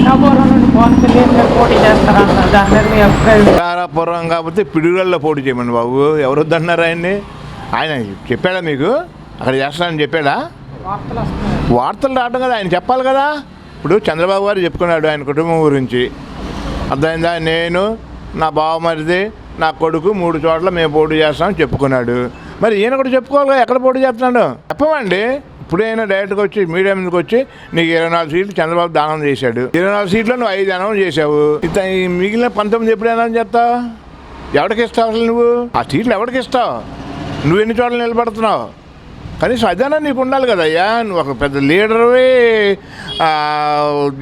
పిఠాపురం నుండి పవన్ కళ్యాణ్ గారు పోటీ చేస్తారన్నారు. దాని మీద మీ అభిప్రాయం? పిఠాపురం కాకపోతే పిడుగులలో పోటీ చేయమని బాబు. ఎవరు వద్దన్నారు ఆయన్ని? ఆయన చెప్పాడా మీకు అక్కడ చేస్తానని చెప్పాడా? వార్తలు వస్తున్నాయి. వార్తలు రావడం కదా, ఆయన చెప్పాలి కదా. ఇప్పుడు చంద్రబాబు గారు చెప్పుకున్నాడు ఆయన కుటుంబం గురించి, అర్థమైందా? నేను నా బావమరిది నా కొడుకు 3 చోట్ల మేము పోటీ చేస్తామని చెప్పుకున్నాడు. మరి ఈయన కూడా చెప్పుకోవాలి, ఎక్కడ పోటీ చేస్తున్నాడు చెప్పమండి. ఇప్పుడైనా డైరెక్ట్గా వచ్చి మీడియా మీదకి వచ్చి నీకు 24 సీట్లు చంద్రబాబు దానం చేశాడు, 24 సీట్లో నువ్వు 5 అనౌన్స్ చేసావు, ఈ మిగిలిన 19 ఎప్పుడు అనౌన్స్ చేస్తావు? ఎవరికి ఇస్తావు అసలు నువ్వు ఆ సీట్లు? ఎవరికి ఇస్తావు? నువ్వు ఎన్ని చోట్ల నిలబడుతున్నావు? కనీసం అదైనా నీకు ఉండాలి కదయ్యా. నువ్వు ఒక పెద్ద లీడర్వి,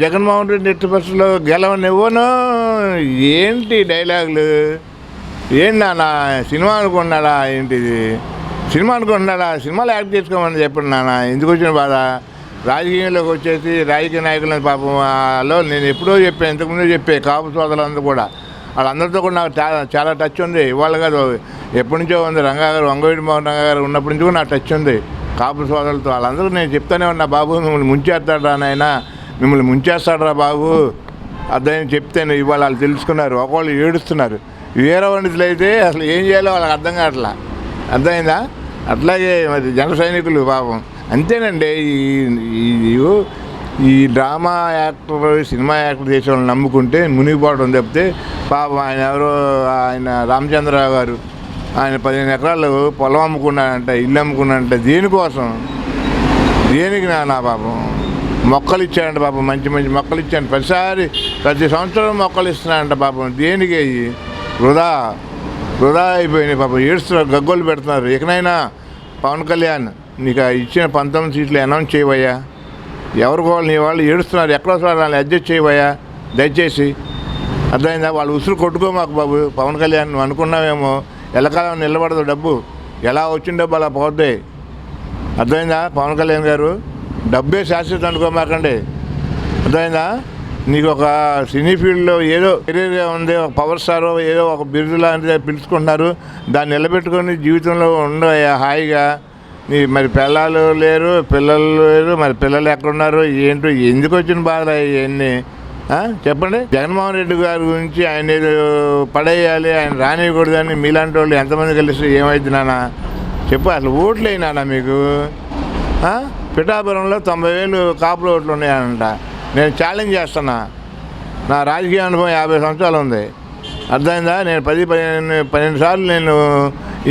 జగన్మోహన్ రెడ్డి ఎట్టి పరిస్థితుల్లో గెలవనివ్వను. ఏంటి డైలాగులు? ఏంటి నాన్న సినిమా అనుకున్నాడా? ఏంటిది సినిమా అనుకుంటున్నాడా? సినిమాలో యాక్ట్ చేసుకోమని చెప్పండి నాన్న. ఎందుకు వచ్చిన బాధ? రాజకీయంలోకి వచ్చేసి రాజకీయ నాయకులని పాపంలో నేను ఎప్పుడో చెప్పాను, ఇంతకుముందే చెప్పాను, కాపు సోదరులందరూ కూడా వాళ్ళందరితో కూడా నాకు చాలా టచ్ ఉంది. ఇవాళ కాదు, ఎప్పటి నుంచో ఉంది. రంగా గారు, వంగవీటి మోహన్ రంగా గారు ఉన్నప్పటి నుంచి కూడా నాకు టచ్ ఉంది కాపు సోదరులతో. వాళ్ళందరూ నేను చెప్తానే ఉన్నా, బాబు మిమ్మల్ని ముంచేస్తాడరా నాయన, మిమ్మల్ని ముంచేస్తాడరా బాబు అర్థం చెప్తాను. ఇవాళ వాళ్ళు తెలుసుకున్నారు, ఒకళ్ళు ఏడుస్తున్నారు. వేరే వండితులు అయితే అసలు ఏం చేయాలో వాళ్ళకి అర్థం కావట్లా, అర్థమైందా? అట్లాగే మరి జన సైనికులు పాపం అంతేనండి. ఈ డ్రామా యాక్టర్, సినిమా యాక్టర్ చేసే వాళ్ళని నమ్ముకుంటే మునిగిపోవడం తప్పితే పాపం ఆయన ఎవరో, ఆయన రామచంద్రరావు గారు, ఆయన 15 ఎకరాలు పొలం అమ్ముకున్నాడంట, ఇల్లు అమ్ముకున్నాడంట. దేనికోసం? దేనికి నా పాపం? మొక్కలు ఇచ్చాడంట పాపం, మంచి మంచి మొక్కలు ఇచ్చాడు. ప్రతి సంవత్సరం మొక్కలు ఇస్తున్నాడంట పాపం. దేనికి? అయ్యి వృధా అయిపోయినాయి పాపం. ఏడుస్తున్నారు, గగ్గోలు పెడుతున్నారు. ఇకనైనా పవన్ కళ్యాణ్ నీకు ఇచ్చిన 19 సీట్లు అనౌన్స్ చేయవయ్యా. ఎవరు వాళ్ళు నీ వాళ్ళు ఏడుస్తున్నారు, ఎక్కడో వాళ్ళని అడ్జస్ట్ చేయవయ్యా దయచేసి, అర్థమైందా? వాళ్ళు ఉసురు కొట్టుకో మాకు బాబు. పవన్ కళ్యాణ్ నువ్వు అనుకున్నావేమో ఎల్లకాలం నిలబడదు, డబ్బు ఎలా వచ్చిన డబ్బు అలా పోద్ది, అర్థమైందా? పవన్ కళ్యాణ్ గారు డబ్బే శాశ్వతం అనుకోమాకండి, అర్థమైందా? నీకు ఒక సినీ ఫీల్డ్లో ఏదో కెరీర్గా ఉంది, ఒక పవర్ స్టారో ఏదో ఒక బిరుదు లాంటిది పిలుచుకుంటున్నారు, దాన్ని నిలబెట్టుకొని జీవితంలో ఉండవయ్యా హాయిగా. నీ మరి పిల్లలు లేరు, పిల్లలు లేరు, మరి పిల్లలు ఎక్కడున్నారు ఏంటో, ఎందుకు వచ్చిన బాధ ఇవన్నీ చెప్పండి. జగన్మోహన్ రెడ్డి గారి గురించి ఆయన ఏదో పడేయాలి, ఆయన రానియకూడదని మీలాంటి వాళ్ళు ఎంతమంది కలిసి ఏమైంది నాన్న చెప్పు. అసలు ఓట్లు అయినా మీకు పిఠాపురంలో 90,000 కాపుల ఓట్లు ఉన్నాయనంట. నేను ఛాలెంజ్ చేస్తున్నా, నా రాజకీయ అనుభవం 50 సంవత్సరాలు ఉంది, అర్థమైందా? నేను 10-12 సార్లు నేను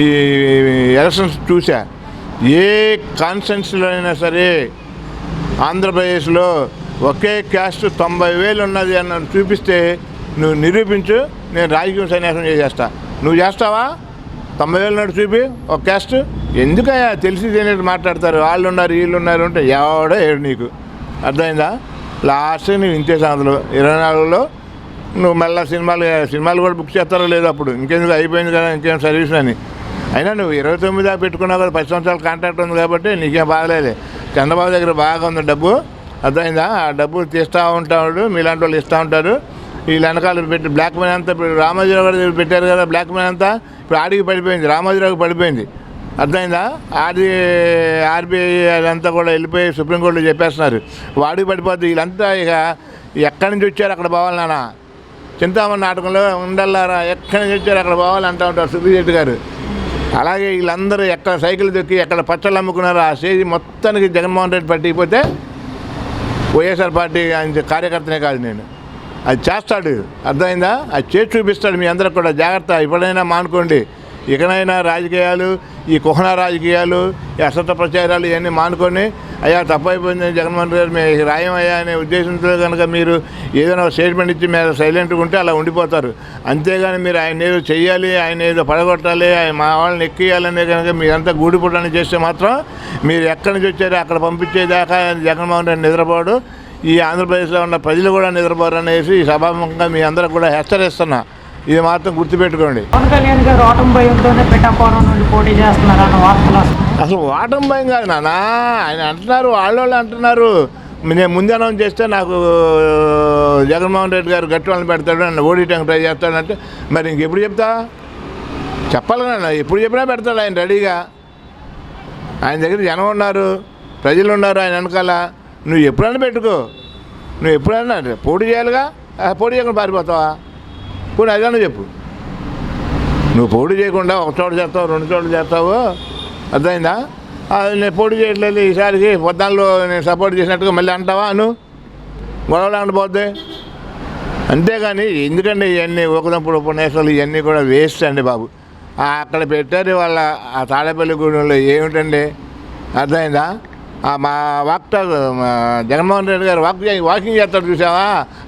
ఈ ఎలక్షన్స్ చూసా. ఏ కాన్స్టిట్యున్సీలో అయినా సరే ఆంధ్రప్రదేశ్లో ఒకే క్యాస్ట్ 90,000 ఉన్నది అన్నది చూపిస్తే నువ్వు నిరూపించు, నేను రాజకీయ సన్యాసం చేసేస్తా. నువ్వు చేస్తావా? 90,000 నాడు చూపి ఒక క్యాస్ట్. ఎందుకయ్యా తెలిసి తెలియదు మాట్లాడతారు, వాళ్ళు ఉన్నారు వీళ్ళు ఉన్నారు అంటే ఎవడో ఏడు నీకు, అర్థమైందా? లాస్ట్ నువ్వు ఇంతే సంగతులు. 24లో నువ్వు మళ్ళీ సినిమాలు కూడా బుక్ చేస్తారో లేదో, అప్పుడు ఇంకెందుకు అయిపోయింది కదా, ఇంకేం సర్వీస్ అని. అయినా నువ్వు 29 పెట్టుకున్నావు కదా, 10 సంవత్సరాల కాంట్రాక్ట్ ఉంది కాబట్టి నీకేం బాగలేదు. చంద్రబాబు దగ్గర బాగా ఉంది డబ్బు, అర్థమైందా? ఆ డబ్బు తీస్తూ ఉంటాడు, మీలాంటి వాళ్ళు ఇస్తూ ఉంటారు. వీళ్ళు వెనకాల పెట్టి బ్లాక్ మనీ అంతా ఇప్పుడు రామోజీరావు గారు పెట్టారు కదా, బ్లాక్ మనీ అంతా ఇప్పుడు ఆడికి పడిపోయింది, రామోజీరావుకి పడిపోయింది, అర్థమైందా? ఆర్బీఐ అదంతా కూడా వెళ్ళిపోయి సుప్రీంకోర్టులో చెప్పేస్తున్నారు, వాడికి పడిపోద్ది. వీళ్ళంతా ఇక ఎక్కడి నుంచి వచ్చారు అక్కడ పోవాలి నాన్న, చింతామణి నాటకంలో ఉండల్లారా ఎక్కడి నుంచి వచ్చారు అక్కడ పోవాలి అంటూ ఉంటారు సుబ్బిరెడ్డి గారు. అలాగే వీళ్ళందరూ ఎక్కడ సైకిల్ దొక్కి ఎక్కడ పచ్చళ్ళు అమ్ముకున్నారో ఆ స్టేజ్ మొత్తానికి జగన్మోహన్ రెడ్డి పట్టిపోతే వైఎస్ఆర్ పార్టీ ఆయన కార్యకర్తనే కాదు నేను, అది చేస్తాడు, అర్థమైందా? అది చేసి చూపిస్తాడు. మీ అందరికి కూడా జాగ్రత్త, ఇప్పుడైనా మానుకోండి. ఇకనైనా రాజకీయాలు, ఈ కుహన రాజకీయాలు, ఈ అసత్య ప్రచారాలు ఇవన్నీ మానుకొని, అయ్యా తప్పైపోయింది జగన్మోహన్ రెడ్డి మీకు రాయమయ్యా అనే ఉద్దేశంతో కనుక మీరు ఏదైనా స్టేట్మెంట్ ఇచ్చి మీరు సైలెంట్గా ఉంటే అలా ఉండిపోతారు. అంతేగాని మీరు ఆయన ఏదో చెయ్యాలి, ఆయన ఏదో పడగొట్టాలి, ఆయన మా వాళ్ళని ఎక్కియాలనే కనుక మీరంతా గూడిపుటాన్ని చేస్తే మాత్రం మీరు ఎక్కడి నుంచి వచ్చారో అక్కడ పంపించేదాకా జగన్మోహన్ రెడ్డి నిద్రపోడు, ఈ ఆంధ్రప్రదేశ్లో ఉన్న ప్రజలు కూడా నిద్రపోరు అనేసి ఈ సభాముఖంగా మీ అందరూ కూడా హెచ్చరిస్తున్నా. ఇది మాత్రం గుర్తుపెట్టుకోండి. పవన్ కళ్యాణ్ గారు ఓటమి భయంతోనే పిఠాపురం నుండి పోటీ చేస్తున్నారన్న వార్తలు వస్తున్నాయి. అసలు ఓటమి భయం కాదు నాన్న, ఆయన అంటున్నారు, వాళ్ళు అంటున్నారు. నేను ముందే అనౌన్స్ చేస్తే నాకు జగన్మోహన్ రెడ్డి గారు గట్టి వాళ్ళని పెడతాడు, నన్ను ఓడిటానికి ట్రై చేస్తాడంటే మరి ఇంకెప్పుడు చెప్తా? చెప్పాలి కదా, ఎప్పుడు చెప్పినా పెడతాడు ఆయన రెడీగా. ఆయన దగ్గర జనం ఉన్నారు, ప్రజలు ఉన్నారు ఆయన వెనకాల. నువ్వు ఎప్పుడైనా పెట్టుకో, నువ్వు ఎప్పుడన్నా పోటీ చేయాలిగా, పోటీ చేయకుండా పారిపోతావా? పోనీ అదన్నా చెప్పు. నువ్వు పోటీ చేయకుండా ఒక చోట చేస్తావు, 2 చోట్ల చేస్తావు, అర్థమైందా? నేను పోటీ చేయట్లేదు ఈసారికి, పొద్దాల్లో నేను సపోర్ట్ చేసినట్టుగా మళ్ళీ అంటావా? నువ్వు గొడవలు అంటపోద్ది. అంతేగాని ఎందుకండి ఇవన్నీ ఒకదంపుడు ఉపన్యాసాలు ఇవన్నీ కూడా వేస్ట్ అండి బాబు. అక్కడ పెట్టారు వాళ్ళ ఆ తాడేపల్లి గూడెంలో ఏమిటండి, అర్థమైందా? మా జగన్మోహన్ రెడ్డి గారు వాకింగ్ చేస్తాడు చూసావా,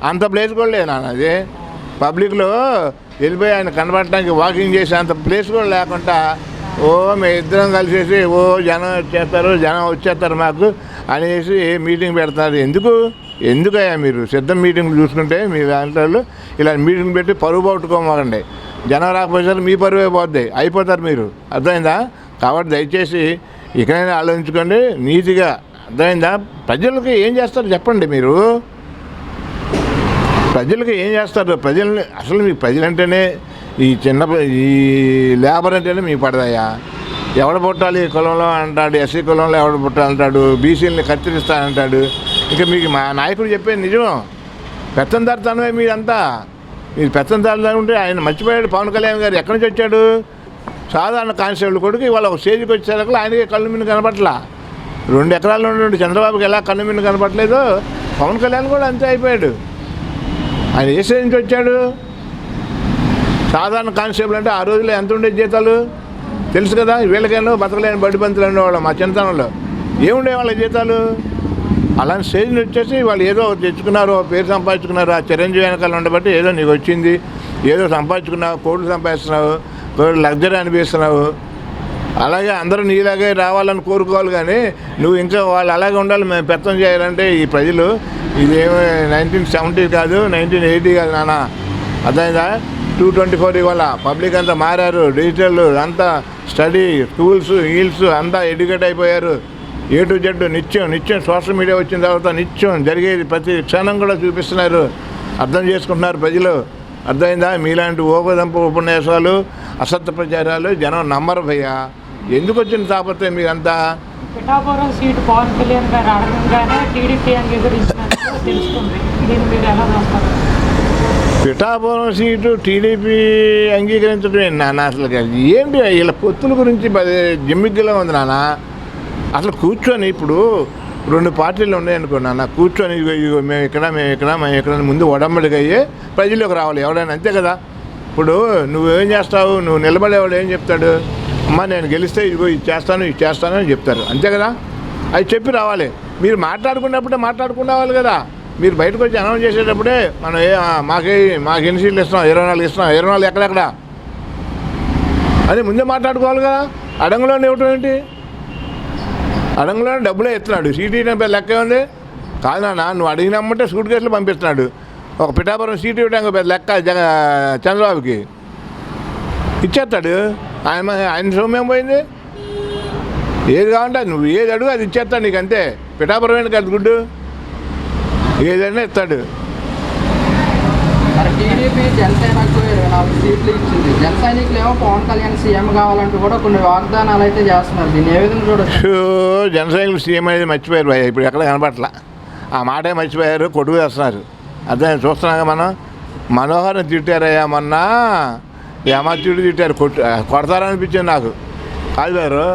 అంత ప్లేస్ కూడా లేదు నాన్న. అది పబ్లిక్లో వెళ్ళిపోయి ఆయన కనబడటానికి వాకింగ్ చేసే అంత ప్లేస్ కూడా లేకుండా మేము ఇద్దరం కలిసేసి జనం వచ్చేస్తారు మాకు అనేసి మీటింగ్ పెడతారు. ఎందుకయ్యా మీరు సిద్ధం మీటింగ్లు చూసుకుంటే మీ దాంట్లో ఇలా మీటింగ్ పెట్టి పరువు పట్టుకోమాకండి. జనం రాకపోయేసరికి మీ పరువు అయిపోతారు మీరు, అర్థమైందా? కాబట్టి దయచేసి ఇకనైనా ఆలోచించుకోండి నీతిగా, అర్థమైందా? ప్రజలకి ఏం చేస్తారు చెప్పండి మీరు, ప్రజలకి ఏం చేస్తారు? ప్రజల్ని అసలు మీకు ప్రజలంటేనే ఈ లేబర్ అంటేనే మీకు పడదయ్యా. ఎవడు పుట్టాలి కులంలో అంటాడు, ఎస్సీ కులంలో ఎవడు పుట్టాలంటాడు, బీసీలని కత్తిరిస్తానంటాడు. ఇంకా మీకు మా నాయకుడు చెప్పేది నిజం, పెత్తందారితనమే మీరంతా. మీరు పెత్తందారితనం ఉంటే ఆయన మర్చిపోయాడు. పవన్ కళ్యాణ్ గారు ఎక్కడి నుంచి వచ్చాడు? సాధారణ కానిస్టేబుల్ కొడుకు ఇవాళ ఒక స్టేజ్కి వచ్చేసరికి ఆయనకి కళ్ళు మిన్ను కనపట్లా. 2 ఎకరాల్లో ఉన్నటువంటి చంద్రబాబుకి ఎలా కళ్ళు మిన్ను కనపట్లేదో పవన్ కళ్యాణ్ కూడా అంతే అయిపోయాడు. ఆయన ఏ స్టేజ్ నుంచి వచ్చాడు? సాధారణ కానిస్టేబుల్ అంటే ఆ రోజుల్లో ఎంత ఉండేది జీతాలు తెలుసు కదా. వీళ్ళకేనో బతకలేని బడి బంతులు అనేవాళ్ళు మా చిన్నతనంలో. ఏముండే వాళ్ళ జీతాలు? అలాంటి స్టేజ్ని వచ్చేసి వాళ్ళు ఏదో తెచ్చుకున్నారు, పేరు సంపాదించుకున్నారు. ఆ చిరంజీవి వెనకాల ఉండబట్టి ఏదో నీకు వచ్చింది, ఏదో సంపాదించుకున్నావు, కోట్లు సంపాదిస్తున్నావు, లగ్జరీ అనిపిస్తున్నావు. అలాగే అందరూ నీలాగే రావాలని కోరుకోవాలి. కానీ నువ్వు ఇంకా వాళ్ళు అలాగే ఉండాలి, మేము పెత్తం చేయాలంటే ఈ ప్రజలు ఇదేమో 1970 కాదు, 1980 కాదు నాన్న, అర్థమైందా? 224 ఇవాళ పబ్లిక్ అంతా మారారు, డిజిటల్ అంతా స్టడీ, స్కూల్స్ హీల్స్ అంతా ఎడ్యుకేట్ అయిపోయారు. A to Z నిత్యం సోషల్ మీడియా వచ్చిన తర్వాత నిత్యం జరిగేది ప్రతి క్షణం కూడా చూపిస్తున్నారు, అర్థం చేసుకుంటున్నారు ప్రజలు, అర్థమైందా? మీలాంటి ఉపన్యాసాలు అసత్య ప్రచారాలు జనం నమ్మరు భయ్యా. ఎందుకు వచ్చిన తాపత్రయం మీరంతా? పిఠాపురం సీటు పవన్ కళ్యాణ్ గారు అడగంగానే టీడీపీ అంగీకరించినట్టు తెలుస్తుంది. దీన్ని మీరు ఎలా చూస్తారు? పిఠాపురం సీటు టీడీపీ అంగీకరించడమే నాన్న. అసలు ఏంటి వీళ్ళ పొత్తుల గురించి జిమ్మిగ్గిలో ఉంది నాన్న. అసలు కూర్చొని ఇప్పుడు 2 పార్టీలు ఉన్నాయనుకో నాన్న, కూర్చొని ఇగో మేము ఇక్కడ ముందు ఒడమ్మడిగా అయ్యే ప్రజల్లోకి రావాలి ఎవడైనా, అంతే కదా. ఇప్పుడు నువ్వేం చేస్తావు? నువ్వు నిలబడేవాడు ఏం చెప్తాడు? అమ్మ నేను గెలిస్తే ఇదిగో ఇది చేస్తాను అని చెప్తారు, అంతే కదా. అది చెప్పి రావాలి. మీరు మాట్లాడుకున్నప్పుడే మాట్లాడుకునేవాళ్ళు కదా. మీరు బయటకు వచ్చి అనౌన్స్ చేసేటప్పుడే మనం మాకు ఎన్ని సీట్లు ఇస్తున్నాం, 24 ఇస్తున్నాం, 24 ఎక్కడెక్కడ అని ముందే మాట్లాడుకోవాలి కదా. అడంగులోనే ఇవ్వటం ఏంటి? అడంగులోనే డబ్బులే ఇస్తున్నాడు, సీటు ఇవ్వడం లెక్క ఉంది కాదు నాన్న. నువ్వు అడిగినమ్మంటే సూట్ కేసులు పంపిస్తున్నాడు. ఒక పిఠాపురం సీటు ఇవ్వడానికి పెద్ద లెక్క చంద్రబాబుకి ఇచ్చేస్తాడు. ఆయన సొమ్మేం పోయింది? ఏది కావాలంటే నువ్వు ఏది అడుగు అది ఇచ్చేస్తాడు నీకు, అంతే. పిఠాపురం ఏంటి కదా గుడ్డు, ఏదైనా ఇస్తాడు. టీడీపీ జనసేనకు 24 సీట్లు ఇచ్చింది. జన సైనికులు ఏమో పవన్ కళ్యాణ్ సీఎం కావాలంటూ కూడా కొన్ని వాగ్దానాలు అయితే చేస్తున్నారు. దీన్ని ఏ విధంగా చూడొచ్చు? జన సైనికులు సీఎం అనేది మర్చిపోయారు భయ్య, ఇప్పుడు ఎక్కడ కనపట్లా. ఆ మాటే మర్చిపోయారు, కొట్టుకు వేస్తున్నారు. అదే చూస్తున్నాగా మనం. మనోహర్ని తిట్టారయ్యా మొన్న, ఏమాత్యుడు తిట్టారు, కొడతారనిపించింది నాకు. కాదు గారు,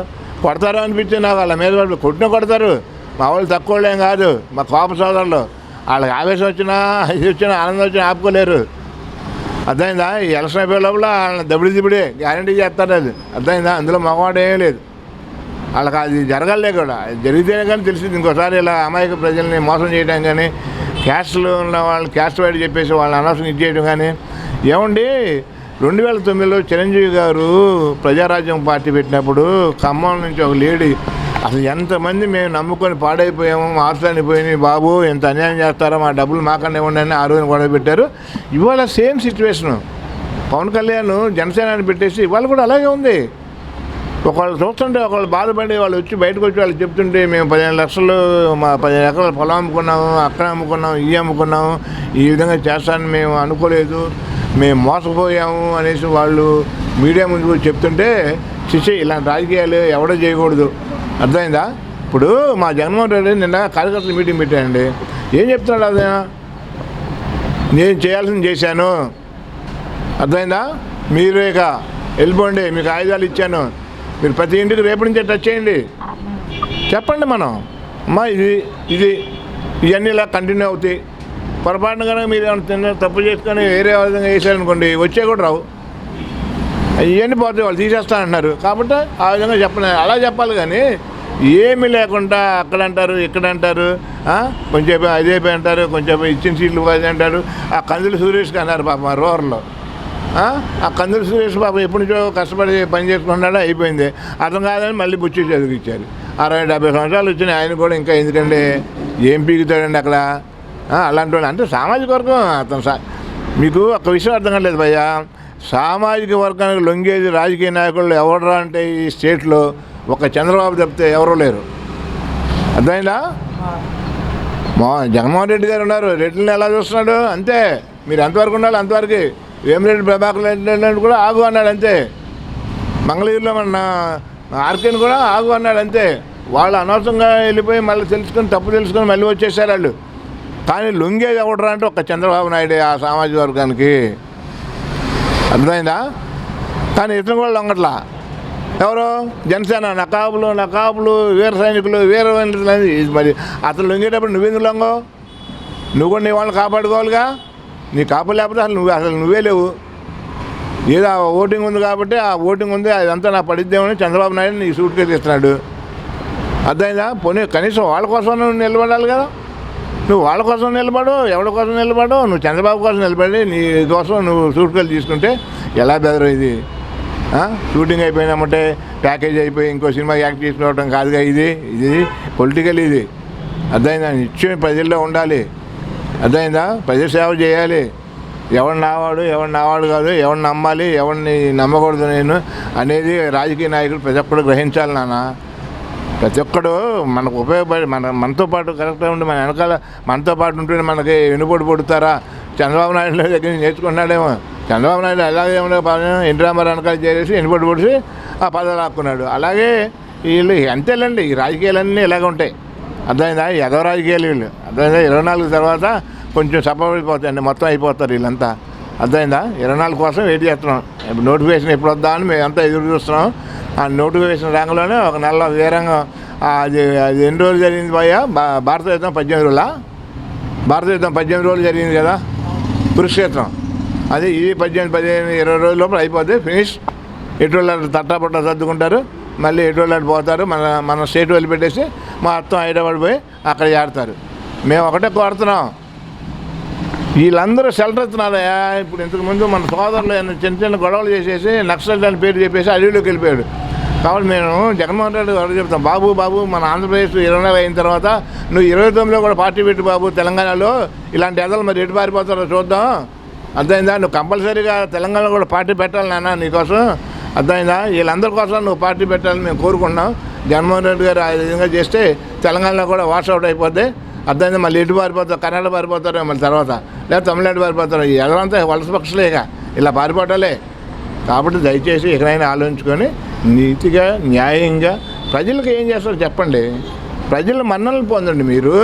కొడతారనిపించింది నాకు. వాళ్ళ మీద వాళ్ళు కొడతారు. మా వాళ్ళు తక్కువ వాళ్ళేం కాదు, మా కోప సోదరులు. వాళ్ళకి ఆవేశం వచ్చినా ఇది వచ్చినా ఆనందం వచ్చినా ఆపుకోలేరు, అర్థమైందా? ఈ ఎలక్షన్ అయిపోయే లోపల వాళ్ళని దబిడి గ్యారంటీ చేస్తారు. అది అర్థమైందా? అందులో మగవాడు ఏమీ లేదు. వాళ్ళకి అది జరగాలే కూడా. జరిగితేనే కానీ తెలిసింది. ఇంకోసారి ఇలా అమాయక ప్రజల్ని మోసం చేయడం కానీ, క్యాస్ట్లో ఉన్న వాళ్ళు క్యాస్ట్ వైడ్ చెప్పేసి వాళ్ళని అనవసరం ఇచ్చేయడం కానీ. ఏమండి 2009లో చిరంజీవి గారు ప్రజారాజ్యం పార్టీ పెట్టినప్పుడు ఖమ్మం నుంచి ఒక లేడీ, అసలు ఎంతమంది మేము నమ్ముకొని పాడైపోయాము, ఆస్తులన్నీ పోయినాయి, బాబు ఎంత అన్యాయం చేస్తారో, మా డబ్బులు మాకన్నా ఇవ్వండి అని ఆ రోజున గొడవ పెట్టారు. ఇవాళ సేమ్ సిచ్యువేషను. పవన్ కళ్యాణ్ జనసేనని పెట్టేసి ఇవాళ కూడా అలాగే ఉంది. ఒకళ్ళు చూస్తుంటే ఒకళ్ళు బాధపడి వాళ్ళు వచ్చి బయటకు వచ్చి వాళ్ళు చెప్తుంటే మేము 15 లక్షలు మా 15 ఎకరాల పొలం అమ్ముకున్నాము, అక్కడ అమ్ముకున్నాము, అమ్ముకున్నాము, ఈ విధంగా చేస్తానని మేము అనుకోలేదు, మేము మోసపోయాము అనేసి వాళ్ళు మీడియా ముందుకు చెప్తుంటే ఇలాంటి రాజకీయాలు ఎవడో చేయకూడదు, అర్థమైందా? ఇప్పుడు మా జగన్మోహన్ రెడ్డి నిన్న కార్యకర్తలు మీటింగ్ పెట్టారండి. ఏం చెప్తున్నాడు అదే? నేను చేయాల్సింది చేశాను, అర్థమైందా? మీరు ఇక వెళ్ళిపోండి, మీకు ఆయుధాలు ఇచ్చాను, మీరు ప్రతి ఇంటికి రేపటి నుంచే టచ్ చేయండి, చెప్పండి. మనం అమ్మా ఇది ఇవన్నీ ఇలా కంటిన్యూ అవుతాయి. పొరపాటున కనుక మీరు ఏమైనా తప్పు చేసుకొని వేరే విధంగా వేసారనుకోండి, వచ్చే కూడా రావు, ఇవన్నీ పోతాయి, వాళ్ళు తీసేస్తానంటున్నారు. కాబట్టి ఆ విధంగా చెప్పండి, అలా చెప్పాలి. కానీ ఏమీ లేకుండా అక్కడ అంటారు, ఇక్కడ అంటారు, కొంచెం అదేపై అంటారు, కొంచెం ఇచ్చిన సీట్లు అది అంటారు. ఆ కందులు సురేష్కి అన్నారు పాపం ఆ రూరల్లో. ఆ కందులు సురేష్ పాపం ఎప్పటి నుంచో కష్టపడి పని చేసుకుంటున్నాడో అయిపోయింది, అర్థం కాదని మళ్ళీ బుచ్చి చదివించారు. 60-70 సంవత్సరాలు వచ్చినాయి, ఆయన కూడా ఇంకా ఎందుకంటే ఏం పీకుతాడండి అక్కడ. అలాంటి వాళ్ళు అంటే సామాజిక వర్గం అతను. మీకు ఒక విషయం అర్థం కాలేదు భయ్యా, సామాజిక వర్గానికి లొంగేది రాజకీయ నాయకులు ఎవడరా అంటే ఈ స్టేట్లో ఒక చంద్రబాబు తప్పితే ఎవరూ లేరు, అర్థమైందా? జగన్మోహన్ రెడ్డి గారు ఉన్నారు, రెడ్డిని ఎలా చూస్తున్నాడు అంతే. మీరు ఎంతవరకు ఉండాలి అంతవరకు. వేమిరెడ్డి ప్రభాకర్ రెడ్డి కూడా ఆగు అన్నాడు అంతే. మంగళగిరిలో మన ఆర్కేని కూడా ఆగు అన్నాడు అంతే. వాళ్ళు అనవసరంగా వెళ్ళిపోయి మళ్ళీ తప్పు తెలుసుకొని మళ్ళీ వచ్చేసారు వాళ్ళు. కానీ లొంగేది ఎవడరా అంటే ఒక చంద్రబాబు నాయుడు ఆ సామాజిక వర్గానికి, అర్థమైందా? కానీ ఇతను కూడా లొంగట్లా. ఎవరు? జనసేన నకాబులు వీర సైనికులు మరి అతను లొంగేటప్పుడు నువ్వెందుకు లొంగవు? నువ్వు కూడా నీ వాళ్ళని కాపాడుకోవాలిగా. నీ కాపు లేకపోతే అసలు నువ్వే లేవు. ఏదో ఓటింగ్ ఉంది కాబట్టి ఆ ఓటింగ్ ఉంది, అదంతా నా పడిద్దేమని చంద్రబాబు నాయుడు నీ సూట్ కేసు ఇస్తున్నాడు, అర్థమైందా? పోనీ కనీసం వాళ్ళ కోసం నువ్వు నిలబడాలి కదా. నువ్వు వాళ్ళ కోసం నిలబడు, ఎవరి కోసం నిలబడు, నువ్వు చంద్రబాబు కోసం నిలబడి నీ కోసం నువ్వు సూట్ కేసు తీసుకుంటే ఎలా బెదరు ఇది? షూటింగ్ అయిపోయినామంటే ప్యాకేజ్ అయిపోయి ఇంకో సినిమా యాక్ట్ చేసుకోవడం కాదుగా. ఇది పొలిటికల్, ఇది అర్థమైందా? నిత్యం ప్రజల్లో ఉండాలి, అర్థమైందా? ప్రజల సేవ చేయాలి. ఎవడు నావాడు కాదు, ఎవరిని నమ్మాలి, ఎవరిని నమ్మకూడదు నేను అనేది రాజకీయ నాయకులు ప్రతి ఒక్కడు గ్రహించాలి నాన్న. ప్రతి ఒక్కడు మనకు ఉపయోగపడి మనతో పాటు కరెక్ట్గా ఉండి మన వెనకాల మనతో పాటు ఉంటేనే మనకి వెనుపోటు పడుతారా? చంద్రబాబు నాయుడు దగ్గర నుంచి నేర్చుకున్నాడేమో. చంద్రబాబు నాయుడు అలాగేమో ఎన్టీ రామారావు వెనకాల చేసి వెనుపోటు పొడిచి ఆ పదవి లాక్కున్నాడు. అలాగే వీళ్ళు అంతేలేండి, ఈ రాజకీయాలన్నీ ఇలాగ ఉంటాయి, అర్థమైందా? ఎదో రాజకీయాలు వీళ్ళు, అర్థమైందా? 24 తర్వాత కొంచెం సఫలమైపోతాయండి, మొత్తం అయిపోతారు వీళ్ళంతా, అర్థమైందా? 24 కోసం వెయిట్ చేస్తున్నాం. ఇప్పుడు నోటిఫికేషన్ ఎప్పుడు వద్దా అని మేమంతా ఎదురు చూస్తున్నాం. ఆ నోటిఫికేషన్ రంగంలోనే ఒక నెల వీరంగం అది ఎన్ని రోజులు జరిగింది భయ్యా? భారత యుద్ధం 18 రోజుల భారత యుద్ధం 18 రోజులు జరిగింది కదా కురుక్షేత్రం. అది ఇది 18, 15, 20 రోజుల లోపల అయిపోతే ఫినిష్. ఎటువంటి తట్టాపట్ట సర్దుకుంటారు, మళ్ళీ ఎటువంటి పోతారు, మన స్టేట్ వదిలిపెట్టేసి మొత్తం హైదరాబాద్ పోయి అక్కడ చేరుతారు. మేము ఒకటే కోరుతున్నాం, వీళ్ళందరూ షెల్టర్ ఇస్తున్నారయ్యా. ఇప్పుడు ఇంతకుముందు మన సోదరులు చిన్న గొడవలు చేసేసి నక్సల్ అని పేరు చెప్పేసి అడవిలోకి వెళ్ళిపోయాడు. కాబట్టి మేము జగన్మోహన్ రెడ్డి గారు చెప్తాం, బాబు మన ఆంధ్రప్రదేశ్ 20 అయిన తర్వాత నువ్వు 29లో కూడా పార్టీ పెట్టు బాబు. తెలంగాణలో ఇలాంటి ఎదలు మరి ఎటు పారిపోతారో చూద్దాం, అర్థమైందా? నువ్వు కంపల్సరీగా తెలంగాణలో కూడా పార్టీ పెట్టాలి నాన్న నీకోసం, అర్థమైందా? వీళ్ళందరి కోసం నువ్వు పార్టీ పెట్టాలని మేము కోరుకుంటున్నాం. జగన్మోహన్ రెడ్డి గారు ఆ విధంగా చేస్తే తెలంగాణలో కూడా వాష్అవుట్ అయిపోద్ది, అర్థమైందా? మళ్ళీ ఎటు పారిపోతారు, కర్ణాటక పారిపోతారు, మళ్ళీ తర్వాత లేదా తమిళనాడు పారిపోతారు. ఎదరంతా వలస పక్షులేక ఇలా పారిపోవటాలే. కాబట్టి దయచేసి ఎక్కడైనా ఆలోచించుకొని నీతిగా న్యాయంగా ప్రజలకు ఏం చేస్తారో చెప్పండి, ప్రజల మన్ననలు పొందండి మీరు.